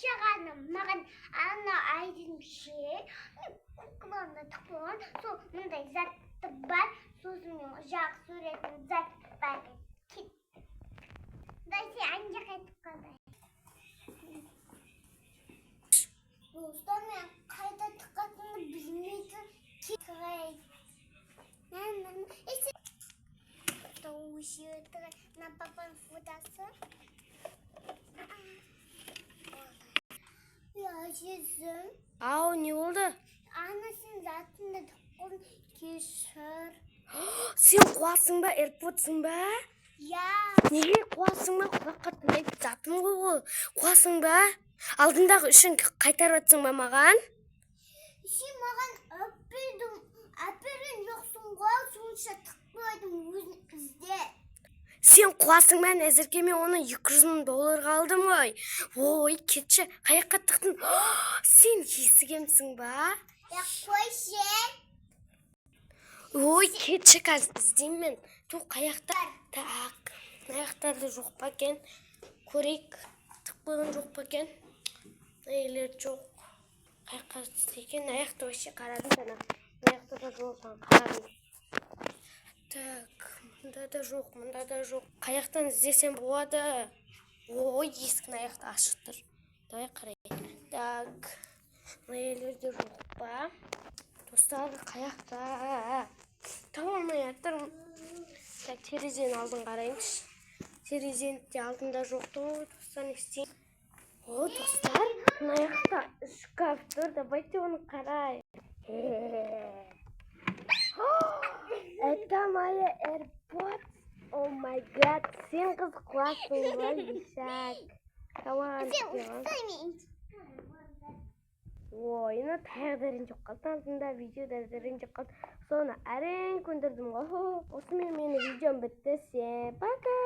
шағаным маған ана айдыншы кукланы тықпаған сол мындай затты бар сосын жақ суретін зат бар дайсе ана жаққа айтып қалдай достар мен қайда тыққанымды білмейтін на папаның фотосы. Әжесім. Ау, не болды? Анасының затында тұққын кешір. Сен қуасың ба, AirPods'ың ба? Я. Неге қуасың ба? Құлаққа тыңдайтын затым ғой ол. Қуасың ба? Алдындағы үшін қайтарып жатсың ба маған? Сен маған әперген жоқсың ғой, сонша тықпадым өзін ізде. Сен қуасың ба, әзірге мен оны $200 алдым ғой. Ой, кетші, қаяққа тықтың? Сен есігемсің ба? Я қойшен. Ой, кетші қазір іздеймін мен. Тұл қаяқтар. Так, аяқтарды жоқ па екен? Көрейік. Тықпаған жоқ па екен? Әйлер жоқ. Қаяққа істеген аяқты вообще қарадым сана. Аяқты да жоқ, қарадым. Так, мұнда да жоқ, мұнда да жоқ. Қаяқтан іздесем болады. Ой, есіктің аяқты ашық тұр. Давай қарайық. Так, әйлерде жоқ па? Достар, қаяқта? Таба алмай жатырмын. Так, терезенің алдын қараймыз. Терезенің де алдында жоқты ғой, достар, не істеймін? О, достар, мына жақта шкаф тұр, давайте оны қарайық. Это моя AirPods. О май гад, сен қыз қуасың ба, ешак. Тамаған істеймін. Ой, ені таяқдарын жоқ қалды, алдында видеодарын жоқ қалды. Соны әрең көндірдім ғой. Осымен менің видеом бітті. Пока.